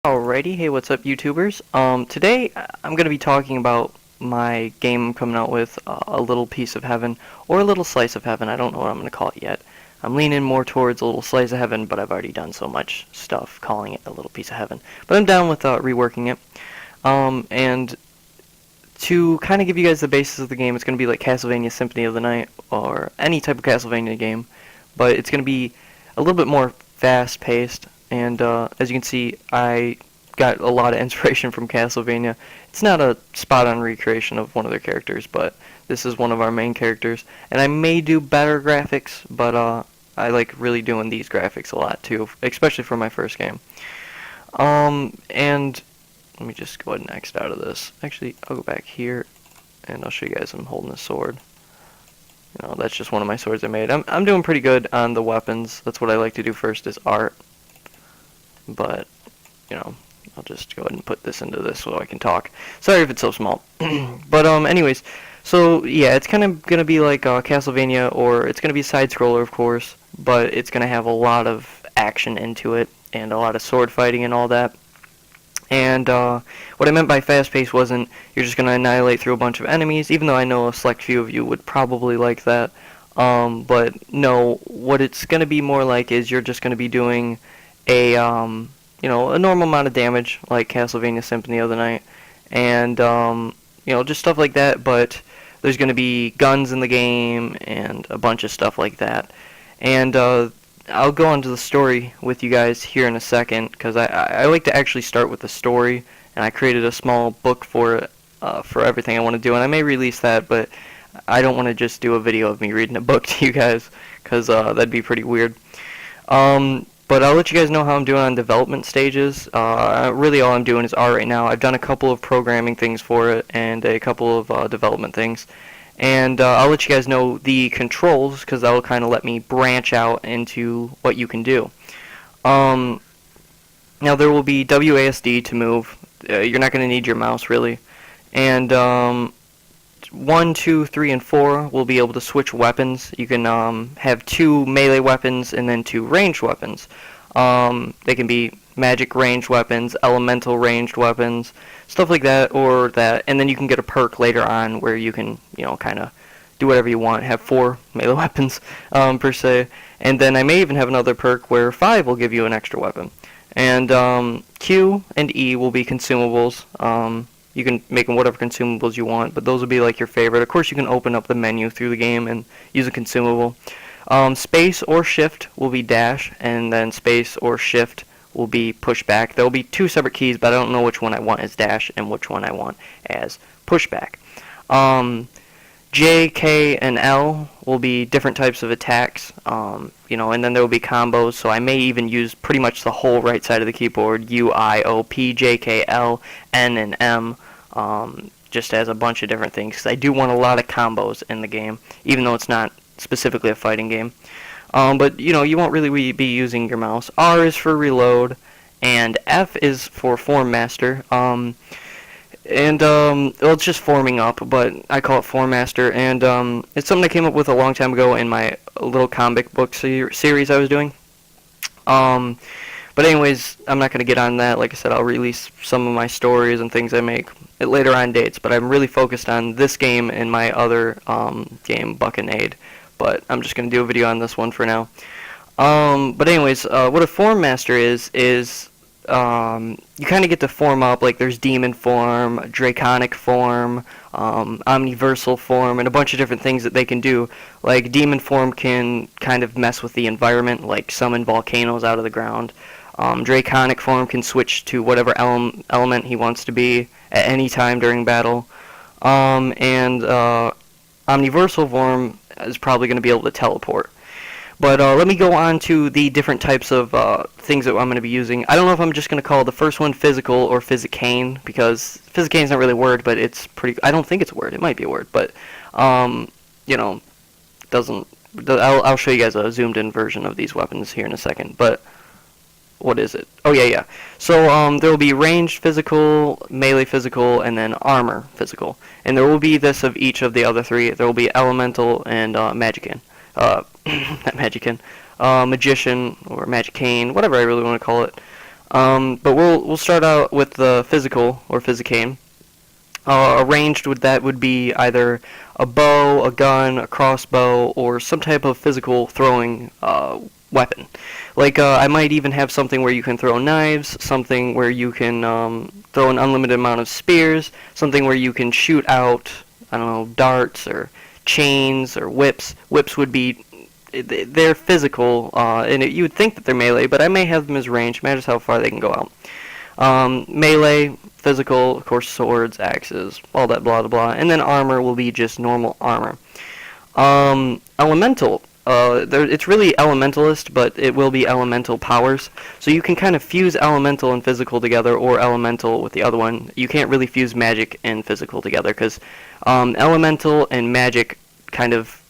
Alrighty, hey, what's up, YouTubers? Today I'm going to be talking about my game I'm coming out with, A Little Piece of Heaven, or A Little Slice of Heaven. I don't know what I'm going to call it yet. I'm leaning more towards A Little Slice of Heaven, but I've already done so much stuff calling it A Little Piece of Heaven. But I'm down with reworking it. And to kind of give you guys the basis of the game, it's going to be like Castlevania Symphony of the Night, or any type of Castlevania game, but it's going to be a little bit more fast-paced. And as you can see, I got a lot of inspiration from Castlevania. It's not a spot-on recreation of one of their characters, but this is one of our main characters. And I may do better graphics, but I like really doing these graphics a lot too, especially for my first game. And let me just go ahead and X out of this. Actually, I'll go back here, and I'll show you guys I'm holding a sword. You know, that's just one of my swords I made. I'm doing pretty good on the weapons. That's what I like to do first, is art. But, you know, I'll just go ahead and put this into this so I can talk. Sorry if it's so small. But, anyways, so, yeah, it's kind of going to be like Castlevania, or it's going to be a side-scroller, of course, but it's going to have a lot of action into it, and a lot of sword fighting and all that. And what I meant by fast-paced wasn't you're just going to annihilate through a bunch of enemies, even though I know a select few of you would probably like that. But, no, what it's going to be more like is you're just going to be doing a you know, a normal amount of damage like Castlevania Symphony of the Night, and you know, just stuff like that. But there's going to be guns in the game and a bunch of stuff like that. And I'll go on to the story with you guys here in a second, because I like to actually start with the story, and I created a small book for it, for everything I want to do, and I may release that, but I don't want to just do a video of me reading a book to you guys, because that'd be pretty weird. But I'll let you guys know how I'm doing on development stages. Really all I'm doing is art right now. I've done a couple of programming things for it, and a couple of development things. And I'll let you guys know the controls, because that will kind of let me branch out into what you can do. Now there will be WASD to move. You're not going to need your mouse, really. And 1, 2, 3, and 4 will be able to switch weapons. You can have 2 melee weapons and then 2 ranged weapons. They can be magic ranged weapons, elemental ranged weapons, stuff like that, or that. And then you can get a perk later on where you can, you know, kind of do whatever you want. Have 4 melee weapons, per se. And then I may even have another perk where 5 will give you an extra weapon. And Q and E will be consumables. You can make them whatever consumables you want, but those will be like your favorite. Of course, you can open up the menu through the game and use a consumable. Space or shift will be dash, and then space or shift will be pushback. There will be 2 separate keys, but I don't know which one I want as dash and which one I want as pushback. J, K, and L will be different types of attacks, you know, and then there will be combos, so I may even use pretty much the whole right side of the keyboard, U, I, O, P, J, K, L, N, and M, just as a bunch of different things, because I do want a lot of combos in the game, even though it's not specifically a fighting game. But, you know, you won't really be using your mouse. R is for reload, and F is for form master. And well, it's just forming up, but I call it Form Master, and it's something I came up with a long time ago in my little comic book series I was doing. But anyways, I'm not going to get on that. Like I said, I'll release some of my stories and things I make at later on dates, but I'm really focused on this game and my other game, Buccanade. But I'm just going to do a video on this one for now. But anyways, what a Form Master is you kind of get to form up, like there's demon form, draconic form, omniversal form, and a bunch of different things that they can do. Like demon form can kind of mess with the environment, like summon volcanoes out of the ground. Draconic form can switch to whatever element he wants to be at any time during battle. And omniversal form is probably going to be able to teleport. But let me go on to the different types of things that I'm going to be using. I don't know if I'm just going to call the first one physical or physicane, because physicane is not really a word, but it's pretty. I don't think it's a word. It might be a word, but you know, doesn't. I'll show you guys a zoomed-in version of these weapons here in a second. But what is it? Oh yeah. So there will be ranged physical, melee physical, and then armor physical. And there will be this of each of the other 3. There will be elemental and magician. Not magician, magician or magicane, whatever I really want to call it. But we'll start out with the physical or physicane. Arranged with that would be either a bow, a gun, a crossbow, or some type of physical throwing weapon. Like I might even have something where you can throw knives, something where you can throw an unlimited amount of spears, something where you can shoot out, I don't know, darts or chains or whips. Whips would be, they're physical, and you would think that they're melee, but I may have them as range, matters how far they can go out. Melee, physical, of course, swords, axes, all that blah blah blah, and then armor will be just normal armor. Elemental, it's really elementalist, but it will be elemental powers. So you can kind of fuse elemental and physical together, or elemental with the other one. You can't really fuse magic and physical together, because elemental and magic kind of,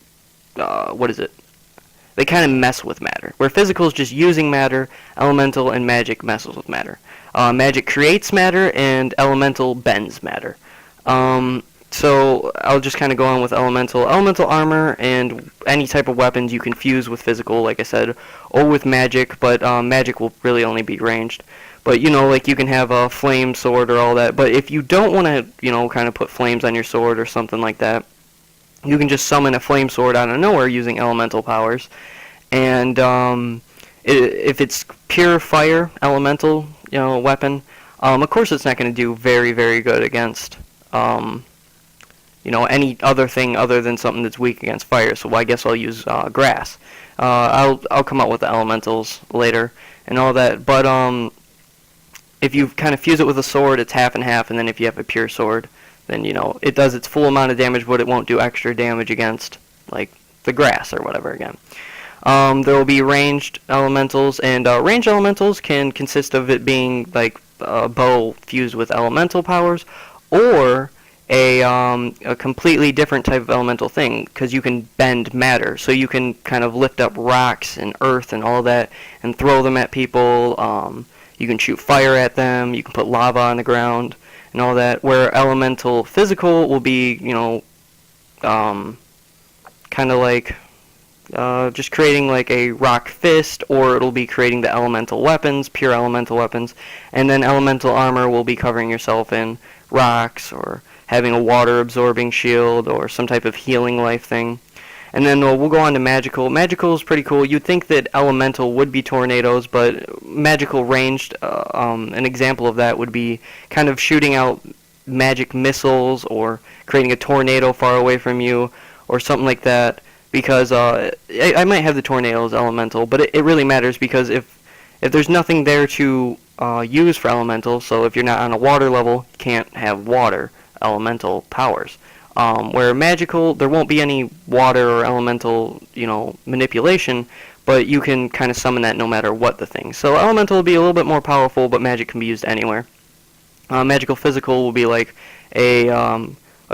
they kind of mess with matter. Where physical is just using matter, elemental and magic messes with matter. Magic creates matter, and elemental bends matter. So I'll just kind of go on with elemental. Elemental armor and any type of weapons you can fuse with physical, like I said, or with magic, but magic will really only be ranged. But, you know, like you can have a flame sword or all that. But if you don't want to, you know, kind of put flames on your sword or something like that, you can just summon a flame sword out of nowhere using elemental powers. And if it's pure fire, elemental, you know, weapon, of course it's not going to do very, very good against, you know, any other thing other than something that's weak against fire. So I guess I'll use grass. I'll come up with the elementals later and all that. But if you kind of fuse it with a sword, it's half and half. And then if you have a pure sword, then, you know, it does its full amount of damage, but it won't do extra damage against, like, the grass or whatever again. There will be ranged elementals, and ranged elementals can consist of it being like a bow fused with elemental powers, or a completely different type of elemental thing, because you can bend matter. So you can kind of lift up rocks and earth and all that and throw them at people. You can shoot fire at them. You can put lava on the ground and all that. Where elemental physical will be, you know, kind of like just creating like a rock fist, or it'll be creating the elemental weapons, pure elemental weapons, and then elemental armor will be covering yourself in rocks, or having a water absorbing shield, or some type of healing life thing. And then we'll go on to magical. Magical is pretty cool. You'd think that elemental would be tornadoes, but magical ranged, an example of that would be kind of shooting out magic missiles, or creating a tornado far away from you, or something like that. Because I might have the tornado as elemental, but it really matters, because if there's nothing there to use for elemental, so if you're not on a water level, you can't have water elemental powers. Where magical, there won't be any water or elemental, you know, manipulation, but you can kind of summon that no matter what the thing. So elemental will be a little bit more powerful, but magic can be used anywhere. Magical physical will be like a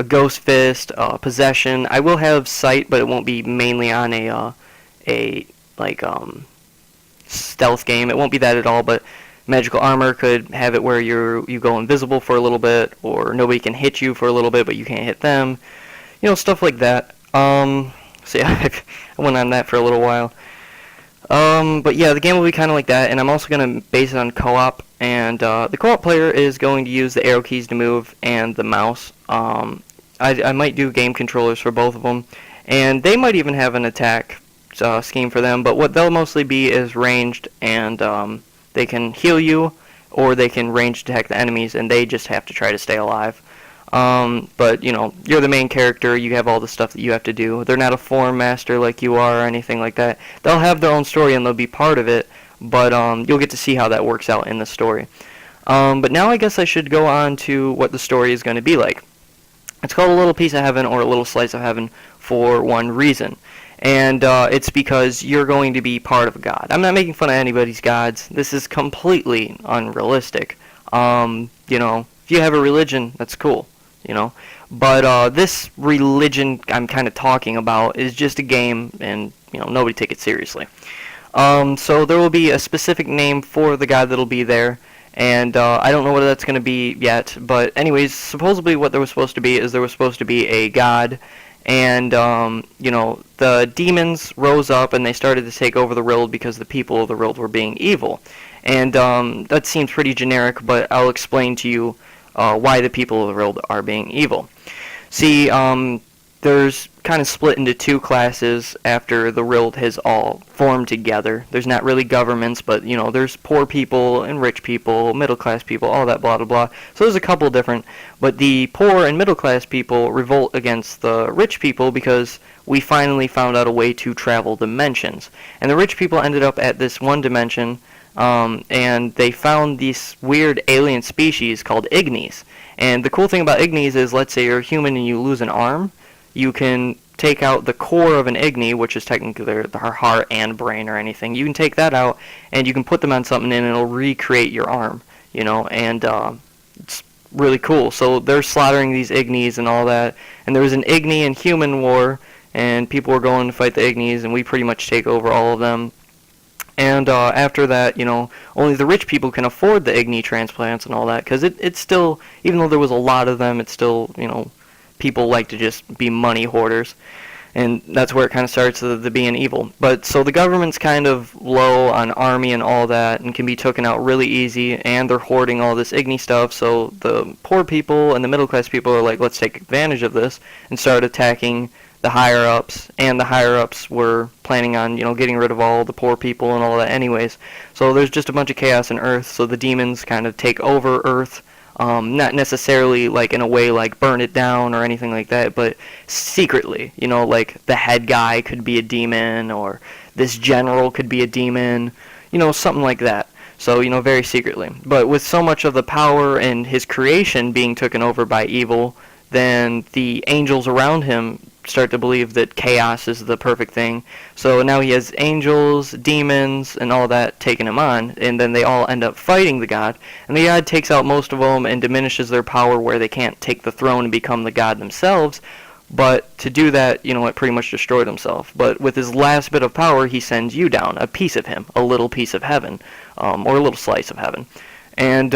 ghost fist, possession. I will have sight, but it won't be mainly on a stealth game. It won't be that at all. But magical armor could have it where you go invisible for a little bit, or nobody can hit you for a little bit, but you can't hit them. You know, stuff like that. So yeah, I went on that for a little while. But yeah, the game will be kind of like that, and I'm also going to base it on co-op, and the co-op player is going to use the arrow keys to move and the mouse. I might do game controllers for both of them, and they might even have an attack scheme for them, but what they'll mostly be is ranged, and they can heal you, or they can range attack the enemies, and they just have to try to stay alive. But, you know, you're the main character, you have all the stuff that you have to do. They're not a form master like you are or anything like that. They'll have their own story and they'll be part of it, but you'll get to see how that works out in the story. But now I guess I should go on to what the story is going to be like. It's called A Little Piece of Heaven, or A Little Slice of Heaven, for one reason. And it's because you're going to be part of a god. I'm not making fun of anybody's gods. This is completely unrealistic. You know, if you have a religion, that's cool, you know. But this religion I'm kind of talking about is just a game, and, you know, nobody take it seriously. So there will be a specific name for the god that'll be there. And I don't know what that's going to be yet, but anyways, supposedly what there was supposed to be is there was supposed to be a god, and, you know, the demons rose up and they started to take over the world because the people of the world were being evil. And that seems pretty generic, but I'll explain to you why the people of the world are being evil. See, there's kind of split into two classes after the world has all formed together. There's not really governments, but there's poor people and rich people, middle class people, all that blah blah blah. So there's a couple different, but the poor and middle class people revolt against the rich people because we finally found out a way to travel dimensions. And the rich people ended up at this one dimension, and they found this weird alien species called Ignis. And the cool thing about Ignis is, let's say you're a human and you lose an arm, you can take out the core of an Igni, which is technically their heart and brain or anything. You can take that out, and you can put them on something, and it'll recreate your arm, and it's really cool. So they're slaughtering these Ignis and all that, and there was an Igni and human war, and people were going to fight the Ignis, and we pretty much take over all of them. And after that, only the rich people can afford the Igni transplants and all that, because it's still, even though there was a lot of them, it's still, people like to just be money hoarders, and that's where it kind of starts, the being evil. But so the government's kind of low on army and all that, and can be taken out really easy, and they're hoarding all this Igni stuff, so the poor people and the middle class people are like, let's take advantage of this, and start attacking the higher-ups, and the higher-ups were planning on, getting rid of all the poor people and all that anyways. So there's just a bunch of chaos in Earth, so the demons kind of take over Earth. Not necessarily like in a way like burn it down or anything like that, but secretly, like the head guy could be a demon, or this general could be a demon, something like that. So, very secretly. But with so much of the power and his creation being taken over by evil, then the angels around him start to believe that chaos is the perfect thing. So now he has angels, demons, and all that taking him on, and then they all end up fighting the god, and the god takes out most of them and diminishes their power where they can't take the throne and become the god themselves. But to do that, it pretty much destroyed himself. But with his last bit of power, he sends you down, a piece of him, a little piece of heaven, or a little slice of heaven. And,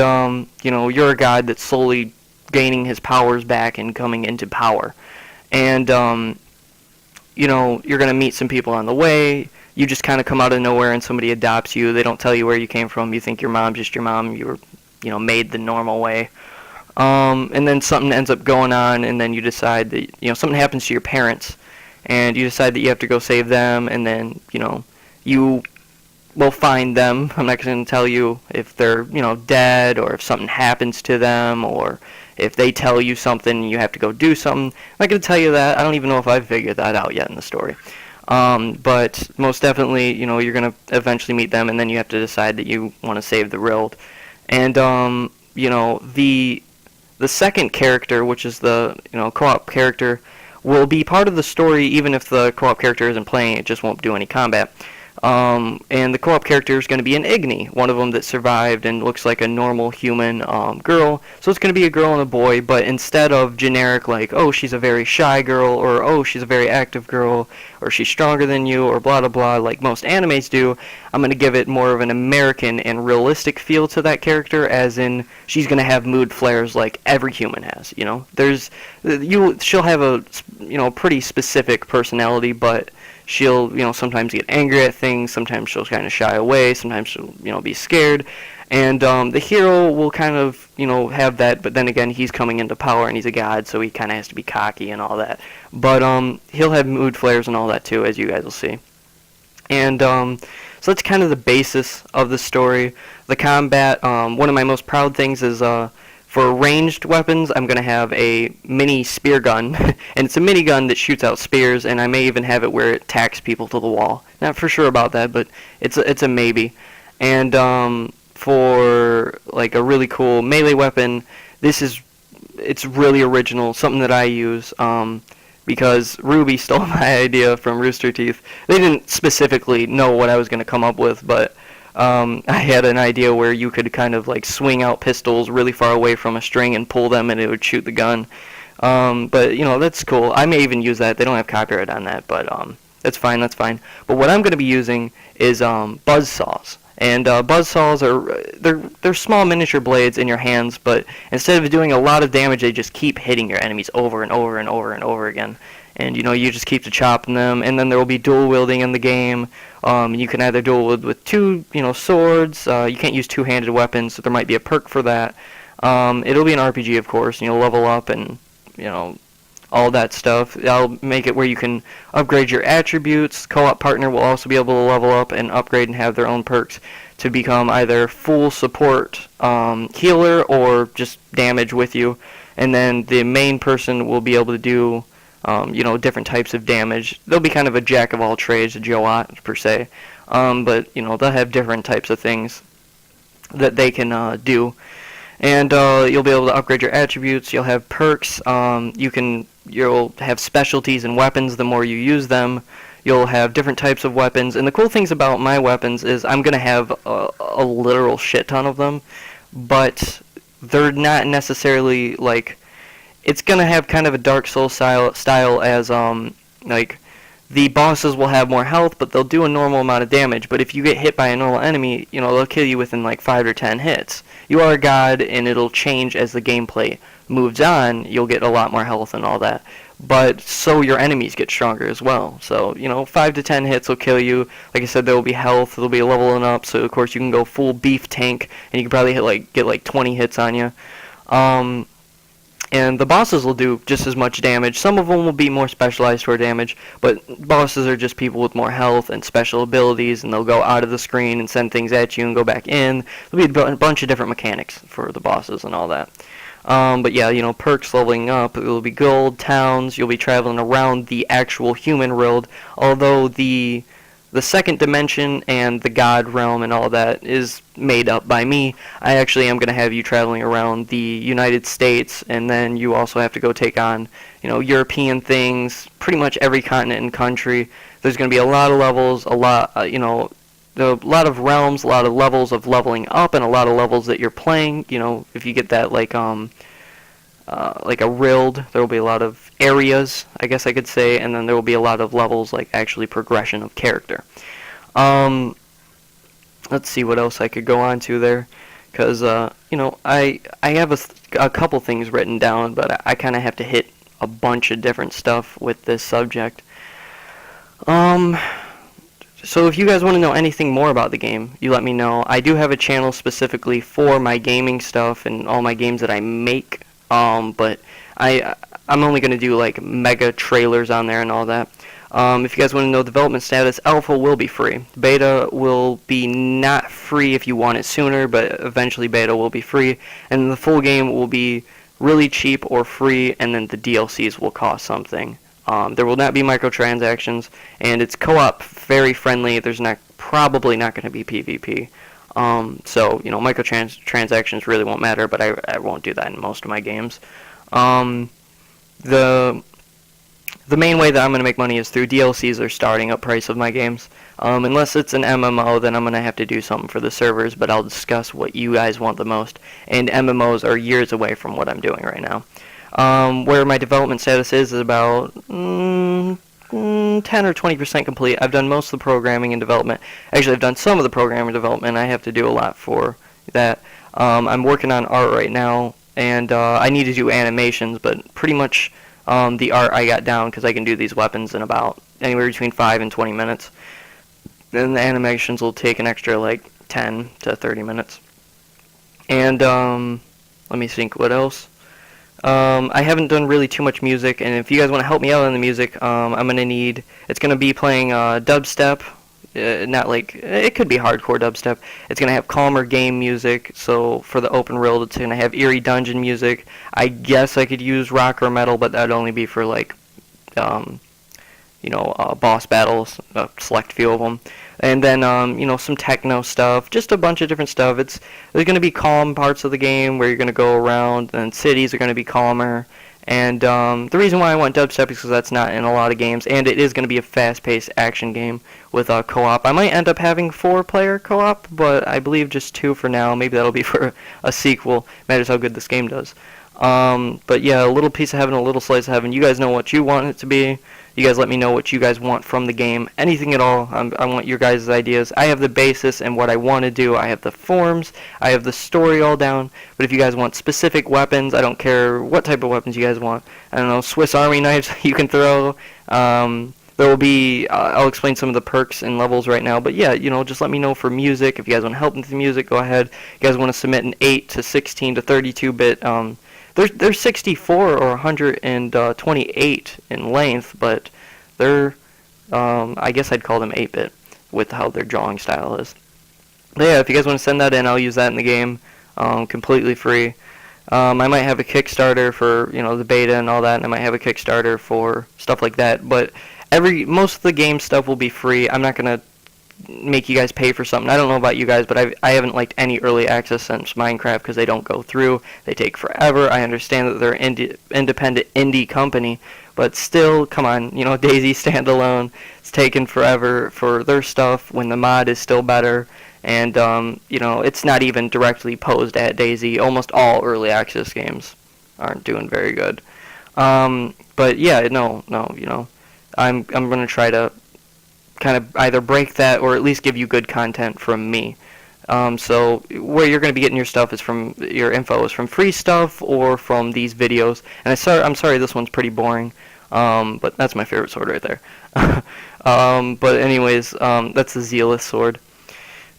you're a god that's slowly gaining his powers back and coming into power. And, you're going to meet some people on the way. You just kind of come out of nowhere and somebody adopts you. They don't tell you where you came from. You think your mom's just your mom. You were, made the normal way. And then something ends up going on, and then you decide that, something happens to your parents, and you decide that you have to go save them, and then, you will find them. I'm not going to tell you if they're, dead, or if something happens to them, or if they tell you something, you have to go do something. I'm not going to tell you that. I don't even know if I've figured that out yet in the story. But most definitely, you're going to eventually meet them, and then you have to decide that you want to save the world. And, the second character, which is the, co-op character, will be part of the story even if the co-op character isn't playing. It just won't do any combat. And the co-op character is going to be an Igni, one of them that survived and looks like a normal human girl. So it's going to be a girl and a boy, but instead of generic like, oh, she's a very shy girl, or oh, she's a very active girl, or she's stronger than you, or blah, blah, blah, like most animes do, I'm going to give it more of an American and realistic feel to that character, as in she's going to have mood flares like every human has, she'll have a, pretty specific personality, but she'll, sometimes get angry at things, sometimes she'll kind of shy away, sometimes she'll, be scared, and the hero will kind of, have that, but then again, he's coming into power, and he's a god, so he kind of has to be cocky and all that, but he'll have mood flares and all that too, as you guys will see. And so that's kind of the basis of the story. The combat, one of my most proud things is for ranged weapons, I'm going to have a mini spear gun, and it's a mini gun that shoots out spears, and I may even have it where it tacks people to the wall. Not for sure about that, but it's a maybe. And for like a really cool melee weapon, it's really original, something that I use, because Ruby stole my idea from Rooster Teeth. They didn't specifically know what I was going to come up with, but I had an idea where you could kind of like swing out pistols really far away from a string and pull them, and it would shoot the gun. But that's cool. I may even use that. They don't have copyright on that, but that's fine. But what I'm going to be using is buzz saws. And buzz saws they're small miniature blades in your hands, but instead of doing a lot of damage, they just keep hitting your enemies over and over and over and over again. And you just keep chopping them, and then there will be dual wielding in the game, You can either duel with two, swords. You can't use two-handed weapons, so there might be a perk for that. It'll be an RPG, of course, and you'll level up and, all that stuff. I'll make it where you can upgrade your attributes. Co-op partner will also be able to level up and upgrade and have their own perks to become either full support healer or just damage with you. And then the main person will be able to do, different types of damage. They'll be kind of a jack of all trades, a Joat per se. But, they'll have different types of things that they can do. And you'll be able to upgrade your attributes. You'll have perks. You'll have specialties and weapons the more you use them. You'll have different types of weapons. And the cool things about my weapons is I'm going to have a literal shit ton of them. But they're not necessarily, it's going to have kind of a Dark Souls style as, the bosses will have more health, but they'll do a normal amount of damage. But if you get hit by a normal enemy, they'll kill you within 5 or 10 hits. You are a god, and it'll change as the gameplay moves on. You'll get a lot more health and all that. But so your enemies get stronger as well. So, 5 to 10 hits will kill you. Like I said, there will be health. There'll be leveling up. So, of course, you can go full beef tank, and you can probably get 20 hits on you. And the bosses will do just as much damage. Some of them will be more specialized for damage, but bosses are just people with more health and special abilities, and they'll go out of the screen and send things at you and go back in. There'll be a bunch of different mechanics for the bosses and all that. But yeah, perks leveling up. It will be gold, towns. You'll be traveling around the actual human world, although the second dimension and the god realm and all that is made up by me. I actually am going to have you traveling around the United States, and then you also have to go take on, European things, pretty much every continent and country. There's going to be a lot of levels, a lot of realms, a lot of levels of leveling up, and a lot of levels that you're playing. If you get that like a Rild, there will be a lot of areas, I guess I could say, and then there will be a lot of levels, actually progression of character. Let's see what else I could go on to there, because, I have a couple things written down, but I kind of have to hit a bunch of different stuff with this subject. So if you guys want to know anything more about the game, you let me know. I do have a channel specifically for my gaming stuff and all my games that I make. But I'm only going to do mega trailers on there and all that. If you guys want to know development status, alpha will be free. Beta will be not free if you want it sooner, but eventually beta will be free. And the full game will be really cheap or free, and then the DLCs will cost something. There will not be microtransactions, and it's co-op very friendly. There's probably not going to be PvP. So, microtransactions really won't matter, but I won't do that in most of my games. The main way that I'm going to make money is through DLCs or starting up price of my games. Unless it's an MMO, then I'm going to have to do something for the servers, but I'll discuss what you guys want the most. And MMOs are years away from what I'm doing right now. Where my development status is about 10 or 20% complete. I've done most of the programming and development. Actually, I've done some of the programming and development. I have to do a lot for that. I'm working on art right now, and I need to do animations, but pretty much the art I got down because I can do these weapons in about anywhere between 5 and 20 minutes. Then the animations will take an extra 10 to 30 minutes. And let me think what else. I haven't done really too much music, and if you guys want to help me out on the music, I'm going to need, it's going to be playing dubstep, it could be hardcore dubstep. It's going to have calmer game music, so for the open world, it's going to have eerie dungeon music. I guess I could use rock or metal, but that would only be for boss battles, a select few of them. And then, some techno stuff, just a bunch of different stuff. There's going to be calm parts of the game where you're going to go around, and cities are going to be calmer. And the reason why I want dubstep is because that's not in a lot of games, and it is going to be a fast-paced action game with co-op. I might end up having 4-player co-op, but I believe just 2 for now. Maybe that'll be for a sequel. Matters how good this game does. But yeah, a little piece of heaven, a little slice of heaven. You guys know what you want it to be. You guys let me know what you guys want from the game. Anything at all. I want your guys' ideas. I have the basis and what I want to do. I have the forms. I have the story all down. But if you guys want specific weapons, I don't care what type of weapons you guys want. I don't know, Swiss Army knives you can throw. there will be, I'll explain some of the perks and levels right now, but yeah, just let me know for music. If you guys want to help with the music, go ahead. If you guys want to submit an 8 to 16 to 32-bit, they're 64 or 128 in length, but they're, I guess I'd call them 8-bit with how their drawing style is. But yeah, if you guys want to send that in, I'll use that in the game, completely free. I might have a Kickstarter for, the beta and all that, and I might have a Kickstarter for stuff like that, but most of the game stuff will be free. I'm not going to make you guys pay for something. I don't know about you guys, but I haven't liked any early access since Minecraft because they don't go through. They take forever. I understand that they're an independent indie company, but still, come on, DayZ standalone. It's taken forever for their stuff when the mod is still better. And, it's not even directly posed at DayZ. Almost all early access games aren't doing very good. But yeah, no, I'm going to try to kind of either break that or at least give you good content from me. So where you're going to be getting your stuff is from, your info is from free stuff or from these videos. And I'm sorry this one's pretty boring, but that's my favorite sword right there. But anyways, that's the Zealous sword.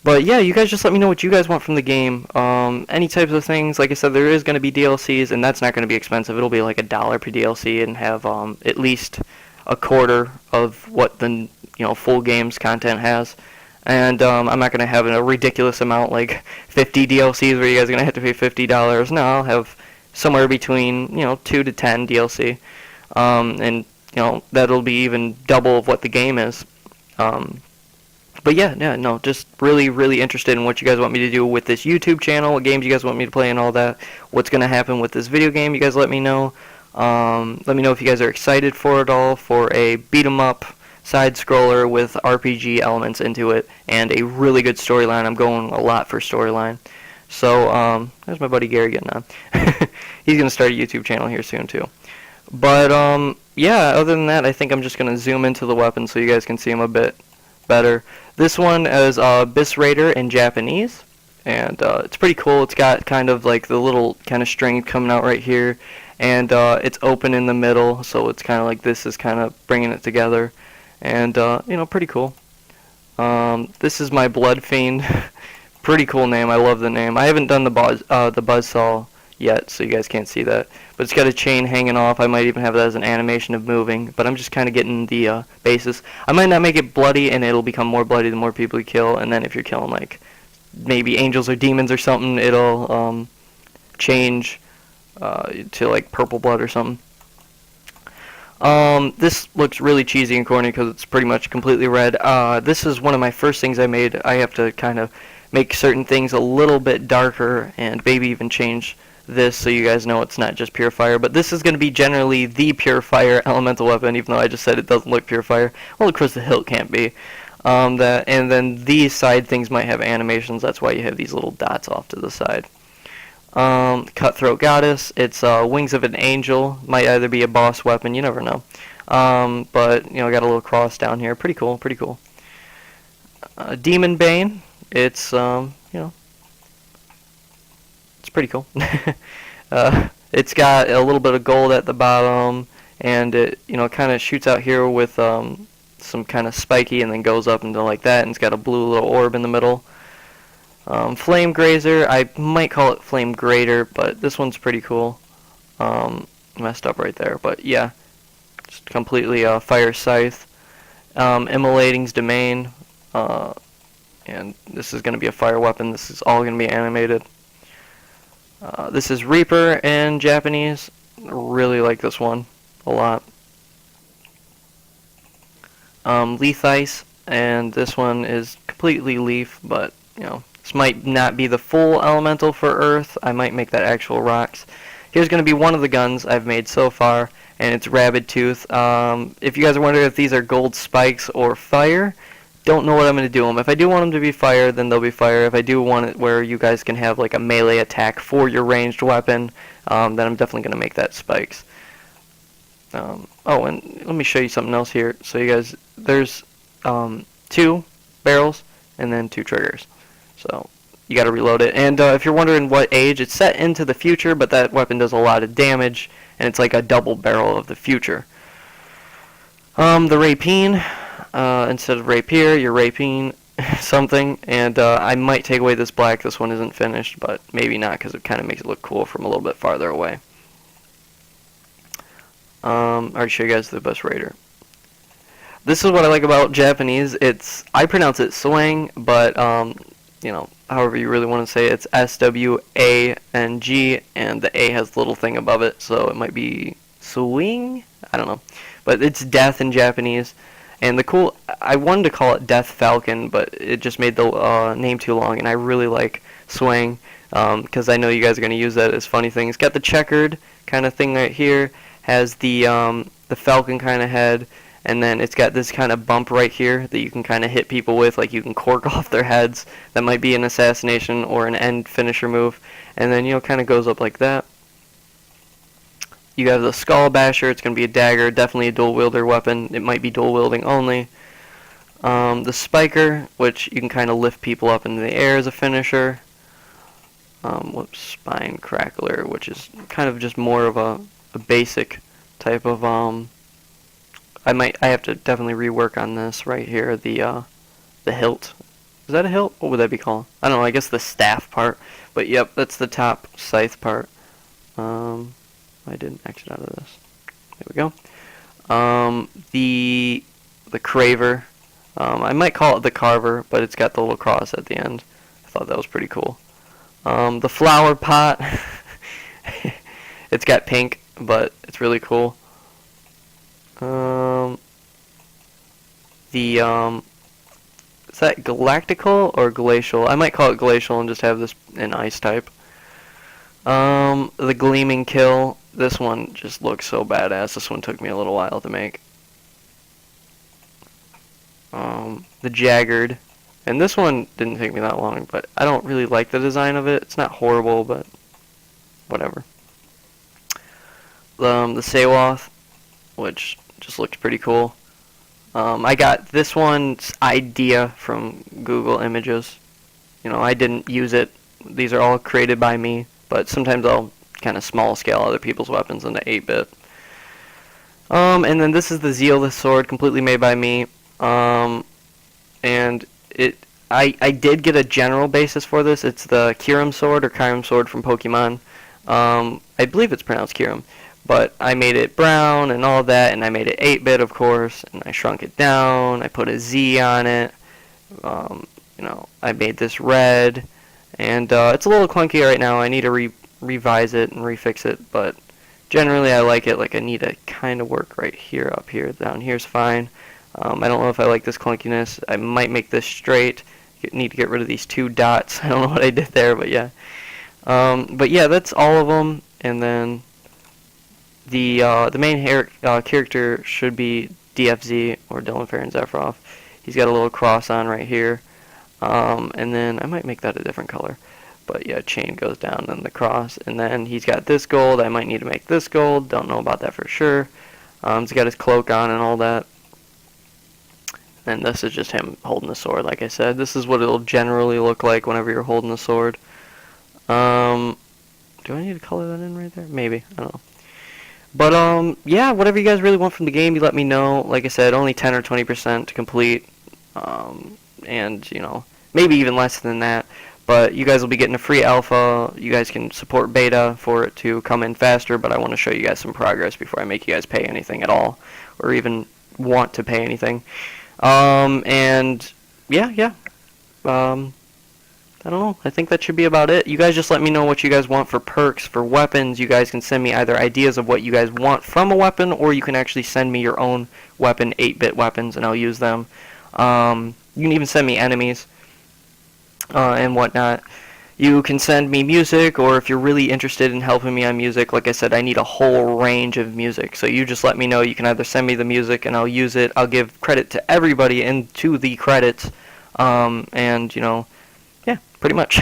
But yeah, you guys just let me know what you guys want from the game. Any types of things. Like I said, there is going to be DLCs, and that's not going to be expensive. It'll be like $1 per DLC and have at least a quarter of what the full game's content has. And I'm not going to have a ridiculous amount like 50 DLCs where you guys are going to have to pay $50. No, I'll have somewhere between 2 to 10 DLC, and that'll be even double of what the game is. But yeah, no, just really interested in what you guys want me to do with this YouTube channel, what games you guys want me to play and all that. What's going to happen with this video game, you guys let me know. Let me know if you guys are excited for it all, for a beat-em-up side-scroller with RPG elements into it, and a really good storyline. I'm going a lot for storyline. So, there's my buddy Gary getting on. He's going to start a YouTube channel here soon, too. But, yeah, other than that, I think I'm just going to zoom into the weapon so you guys can see him a bit better. This one is Bis Raider in Japanese, and it's pretty cool. It's got kind of like the little kind of string coming out right here, and it's open in the middle, so it's kind of like this is kind of bringing it together, and pretty cool. This is my Blood Fiend. Pretty cool name. I love the name. I haven't done the buzzsaw yet, so you guys can't see that, but it's got a chain hanging off. I might even have that as an animation of moving, but I'm just kind of getting the basis. I might not make it bloody, and it'll become more bloody the more people you kill, and then if you're killing like maybe angels or demons or something, it'll change to like purple blood or something. This looks really cheesy and corny because it's pretty much completely red. This is one of my first things I made. I have to kind of make certain things a little bit darker and maybe even change this so you guys know it's not just pure fire. But this is going to be generally the pure fire elemental weapon, even though I just said it doesn't look pure fire. Well, of course the hilt can't be. And then these side things might have animations. That's why you have these little dots off to the side. Cutthroat Goddess. It's Wings of an Angel. Might either be a boss weapon. You never know. But got a little cross down here. Pretty cool. Pretty cool. Demon Bane. It's it's pretty cool. It's got a little bit of gold at the bottom, and it kind of shoots out here with some kind of spiky, and then goes up into like that, and it's got a blue little orb in the middle. Flame Grazer, I might call it Flame Grater, but this one's pretty cool. Messed up right there, but yeah, just completely Fire Scythe. Immolating's Domain, and this is going to be a fire weapon. This is all going to be animated. This is Reaper in Japanese. Really like this one a lot. Leaf Ice, and this one is completely leaf, but this might not be the full elemental for Earth. I might make that actual rocks. Here's going to be one of the guns I've made so far, and it's Rabid Tooth. If you guys are wondering if these are gold spikes or fire, don't know what I'm going to do them. If I do want them to be fire, then they'll be fire. If I do want it where you guys can have like a melee attack for your ranged weapon, then I'm definitely going to make that spikes. Oh, and let me show you something else here. So you guys, there's 2 barrels and then 2 triggers. So you got to reload it. And if you're wondering what age, it's set into the future, but that weapon does a lot of damage, and it's like a double barrel of the future. The rapine, instead of rapier, you're rapine something, and I might take away this black. This one isn't finished, but maybe not because it kind of makes it look cool from a little bit farther away. Alright, show you guys the best raider. This is what I like about Japanese. I pronounce it swang, but you know, however you really want to say it, it's S-W-A-N-G, and the A has a little thing above it, so it might be swing? I don't know. But it's death in Japanese. And I wanted to call it Death Falcon, but it just made the name too long, and I really like swang, because I know you guys are going to use that as funny thing. It's got the checkered kind of thing right here, has the falcon kind of head, and then it's got this kind of bump right here that you can kind of hit people with, like you can cork off their heads. That might be an assassination or an end finisher move. And then, you know, kind of goes up like that. You have the skull basher. It's going to be a dagger, definitely a dual wielder weapon. It might be dual wielding only. The spiker, which you can kind of lift people up into the air as a finisher. Spine crackler, which is kind of just more of a basic type of I have to definitely rework on this right here, the hilt. Is that a hilt? What would that be called? I don't know, I guess the staff part. But yep, that's the top scythe part. I didn't exit out of this. There we go. The craver. I might call it the carver, but it's got the little cross at the end. I thought that was pretty cool. The flower pot. It's got pink, but it's really cool. Is that galactical or glacial? I might call it glacial and just have this in ice type. The gleaming kill. This one just looks so badass. This one took me a little while to make. The jaggered. And this one didn't take me that long, but I don't really like the design of it. It's not horrible, but whatever. The Sewath, which just looked pretty cool. I got this one's idea from Google Images. You know, I didn't use it. These are all created by me, but sometimes I'll kind of small scale other people's weapons into 8-bit. And then this is the Zealous sword, completely made by me. And I did get a general basis for this. It's the Kyurem sword or Kyurem sword from Pokemon. I believe it's pronounced Kyurem. But I made it brown and all that, and I made it 8-bit, of course, and I shrunk it down. I put a Z on it. You know, I made this red, and it's a little clunky right now. I need to revise it and refix it, but generally I like it. Like, I need to kind of work right here, up here, down here's fine. I don't know if I like this clunkiness. I might make this straight. Need to get rid of these 2 dots. I don't know what I did there, but yeah. But yeah, that's all of them, and then the main character should be DFZ, or Dylan Farron Zephyroff. He's got a little cross on right here. And then I might make that a different color. But yeah, chain goes down and the cross. And then he's got this gold. I might need to make this gold. Don't know about that for sure. He's got his cloak on and all that. And this is just him holding the sword, like I said. This is what it'll generally look like whenever you're holding the sword. Do I need to color that in right there? Maybe. I don't know. But, yeah, whatever you guys really want from the game, you let me know. Like I said, only 10 or 20% to complete. And, you know, maybe even less than that. But you guys will be getting a free alpha. You guys can support beta for it to come in faster. But I want to show you guys some progress before I make you guys pay anything at all. Or even want to pay anything. And, yeah. I don't know. I think that should be about it. You guys just let me know what you guys want for perks, for weapons. You guys can send me either ideas of what you guys want from a weapon, or you can actually send me your own weapon, 8-bit weapons, and I'll use them. You can even send me enemies and whatnot. You can send me music, or if you're really interested in helping me on music, like I said, I need a whole range of music. So you just let me know. You can either send me the music and I'll use it. I'll give credit to everybody into the credits. And, you know, yeah, pretty much.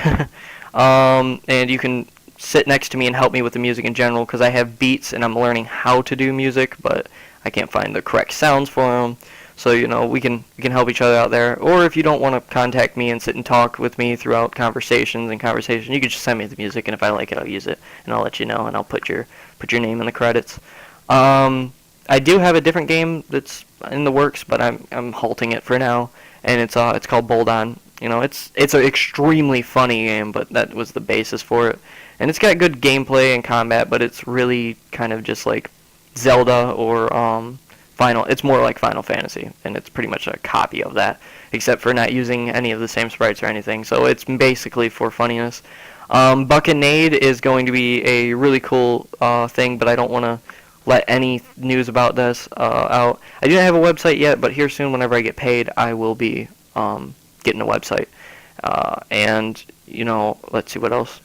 And you can sit next to me and help me with the music in general, because I have beats and I'm learning how to do music, but I can't find the correct sounds for them. So, you know, we can help each other out there. Or if you don't want to contact me and sit and talk with me throughout conversations, you can just send me the music, and if I like it, I'll use it, and I'll let you know, and I'll put your name in the credits. I I do have a different game that's in the works, but I'm halting it for now, and it's called Bold On. You know, it's an extremely funny game, but that was the basis for it, and it's got good gameplay and combat, but it's really kind of just like Zelda or Final. It's more like Final Fantasy, and it's pretty much a copy of that, except for not using any of the same sprites or anything. So it's basically for funniness. Buccanade is going to be a really cool thing, but I don't want to let any news about this out. I do not have a website yet, but here soon, whenever I get paid, I will be getting a website. And, you know, let's see what else.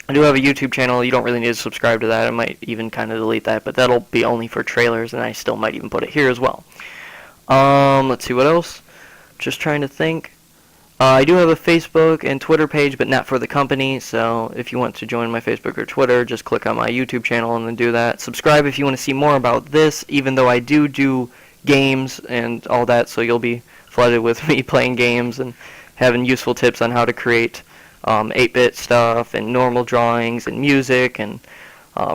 I do have a YouTube channel. You don't really need to subscribe to that. I might even kind of delete that, but that'll be only for trailers, and I still might even put it here as well. Let's see what else. Just trying to think. I do have a Facebook and Twitter page, but not for the company, so if you want to join my Facebook or Twitter, just click on my YouTube channel and then do that. Subscribe if you want to see more about this, even though I do games and all that, so you'll be flooded with me playing games and having useful tips on how to create 8-bit stuff and normal drawings and music and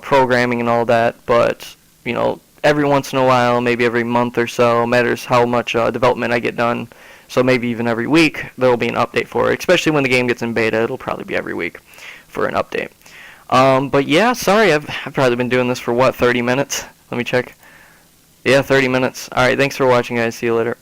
programming and all that. But, you know, every once in a while, maybe every month or so, matters how much development I get done. So maybe even every week there will be an update for it. Especially when the game gets in beta, it'll probably be every week for an update. But yeah, sorry, I've probably been doing this for, what, 30 minutes? Let me check. Yeah, 30 minutes. Alright, thanks for watching, guys. See you later.